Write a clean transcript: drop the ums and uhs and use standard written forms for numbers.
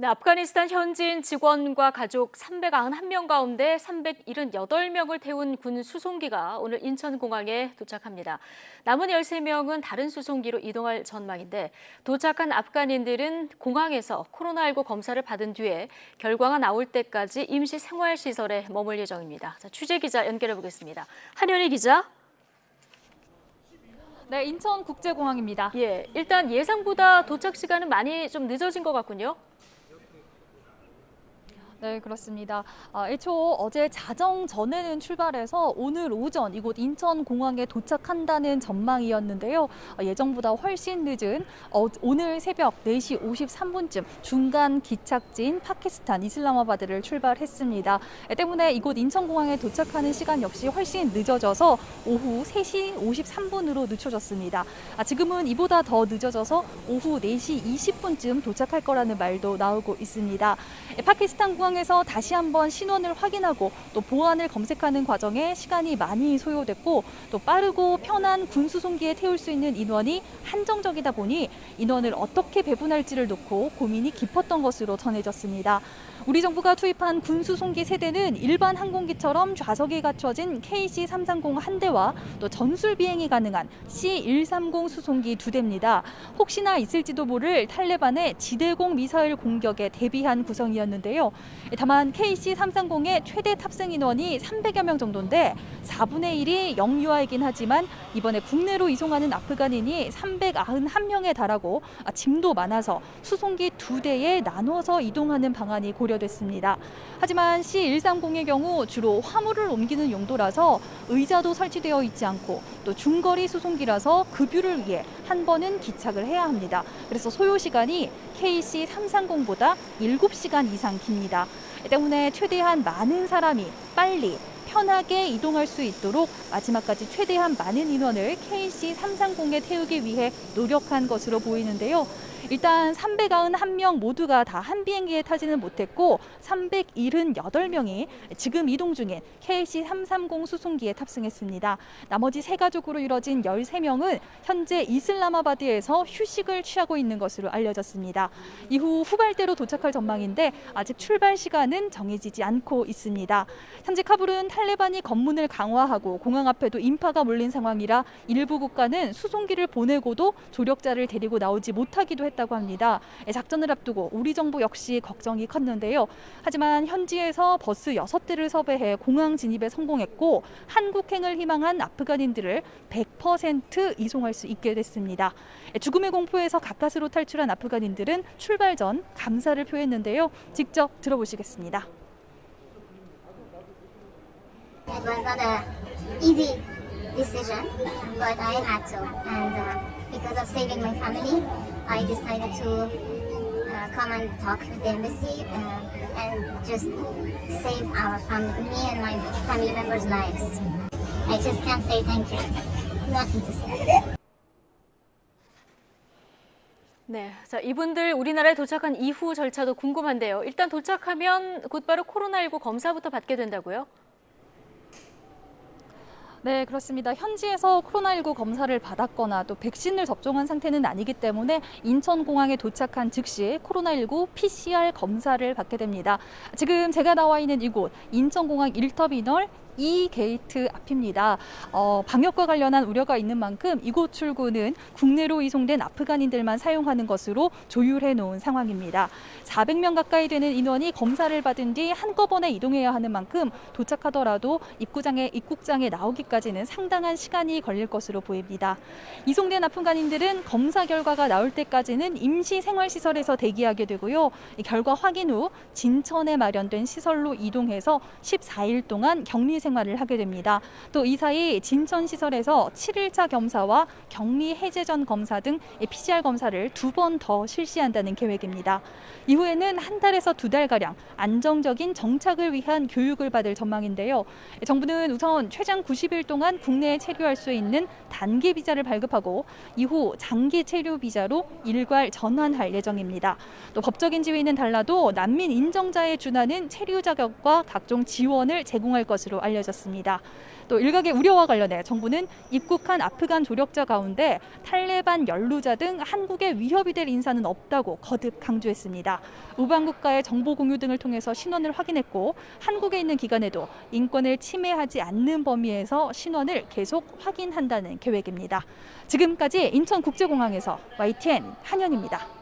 네, 아프가니스탄 현지인 직원과 가족 391명 가운데 378명을 태운 군 수송기가 오늘 인천공항에 도착합니다. 남은 13명은 다른 수송기로 이동할 전망인데 도착한 아프간인들은 공항에서 코로나19 검사를 받은 뒤에 결과가 나올 때까지 임시 생활시설에 머물 예정입니다. 자, 취재 기자 연결해 보겠습니다. 한현희 기자. 네, 인천국제공항입니다. 예, 일단 예상보다 도착 시간은 많이 좀 늦어진 것 같군요. 네, 그렇습니다. 애초 어제 자정 전에는 출발해서 오늘 오전 이곳 인천공항에 도착한다는 전망이었는데요. 예정보다 훨씬 늦은 오늘 새벽 4시 53분쯤 중간 기착지인 파키스탄 이슬라마바드를 출발했습니다. 때문에 이곳 인천공항에 도착하는 시간 역시 훨씬 늦어져서 오후 3시 53분으로 늦춰졌습니다. 지금은 이보다 더 늦어져서 오후 4시 20분쯤 도착할 거라는 말도 나오고 있습니다. 파키스탄 공항에서 다시 한번 신원을 확인하고 또 보안을 검색하는 과정에 시간이 많이 소요됐고 또 빠르고 편한 군수송기에 태울 수 있는 인원이 한정적이다 보니 인원을 어떻게 배분할지를 놓고 고민이 깊었던 것으로 전해졌습니다. 우리 정부가 투입한 군수송기 세대는 일반 항공기처럼 좌석이 갖춰진 KC-330 한 대와 또 전술 비행이 가능한 C-130 수송기 2대입니다. 혹시나 있을지도 모를 탈레반의 지대공 미사일 공격에 대비한 구성이었는데요. 다만 KC-330의 최대 탑승 인원이 300여 명 정도인데 4분의 1이 영유아이긴 하지만 이번에 국내로 이송하는 아프간인이 391명에 달하고 짐도 많아서 수송기 2대에 나눠서 이동하는 방안이 고려됐습니다. 하지만 C-130의 경우 주로 화물을 옮기는 용도라서 의자도 설치되어 있지 않고 또 중거리 수송기라서 급유를 위해 한 번은 기착을 해야 합니다. 그래서 소요 시간이 KC-330보다 7시간 이상 깁니다. 때문에 최대한 많은 사람이 빨리 편하게 이동할 수 있도록 마지막까지 최대한 많은 인원을 KC-330에 태우기 위해 노력한 것으로 보이는데요. 일단 391명 모두가 다 한 비행기에 타지는 못했고 378명이 지금 이동 중인 KC-330 수송기에 탑승했습니다. 나머지 세 가족으로 이뤄진 13명은 현재 이슬라마바드에서 휴식을 취하고 있는 것으로 알려졌습니다. 이후 후발대로 도착할 전망인데 아직 출발 시간은 정해지지 않고 있습니다. 현재 카불은 탈레반이 검문을 강화하고 공항 앞에도 인파가 몰린 상황이라 일부 국가는 수송기를 보내고도 조력자를 데리고 나오지 못하기도 했다고 합니다. 작전을 앞두고 우리 정부 역시 걱정이 컸는데요. 하지만 현지에서 버스 6대를 섭외해 공항 진입에 성공했고 한국행을 희망한 아프간인들을 100% 이송할 수 있게 됐습니다. 죽음의 공포에서 가까스로 탈출한 아프간인들은 출발 전 감사를 표했는데요. 직접 들어보시겠습니다. It was not an easy decision, but I had to, and because of saving my family, I decided to come and talk with the embassy and just save our family, me and my family members' lives. I just can't say thank you. Nothing to say. 네, 자, 이분들 우리나라에 도착한 이후 절차도 궁금한데요. 일단 도착하면 곧바로 코로나19 검사부터 받게 된다고요? 네, 그렇습니다. 현지에서 코로나19 검사를 받았거나 또 백신을 접종한 상태는 아니기 때문에 인천공항에 도착한 즉시 코로나19 PCR 검사를 받게 됩니다. 지금 제가 나와 있는 이곳 인천공항 1터미널 2게이트 앞입니다. 방역과 관련한 우려가 있는 만큼 이곳 출구는 국내로 이송된 아프간인들만 사용하는 것으로 조율해 놓은 상황입니다. 400명 가까이 되는 인원이 검사를 받은 뒤 한꺼번에 이동해야 하는 만큼 도착하더라도 입국장에 나오기까지는 상당한 시간이 걸릴 것으로 보입니다. 이송된 아프간인들은 검사 결과가 나올 때까지는 임시 생활시설에서 대기하게 되고요. 결과 확인 후 진천에 마련된 시설로 이동해서 14일 동안 격리 생활을 하게 됩니다. 또 이 사이 진천시설에서 7일차 검사와 격리 해제 전 검사 등 PCR 검사를 2번 더 실시한다는 계획입니다. 이후에는 한 달에서 2달가량 안정적인 정착을 위한 교육을 받을 전망인데요. 정부는 우선 최장 90일 동안 국내에 체류할 수 있는 단기 비자를 발급하고 이후 장기 체류 비자로 일괄 전환할 예정입니다. 또 법적인 지위는 달라도 난민 인정자에 준하는 체류 자격과 각종 지원을 제공할 것으로 알려졌습니다. 알려졌습니다. 또 일각의 우려와 관련해 정부는 입국한 아프간 조력자 가운데 탈레반 연루자 등 한국에 위협이 될 인사는 없다고 거듭 강조했습니다. 우방국가의 정보 공유 등을 통해서 신원을 확인했고 한국에 있는 기간에도 인권을 침해하지 않는 범위에서 신원을 계속 확인한다는 계획입니다. 지금까지 인천국제공항에서 YTN 한현입니다.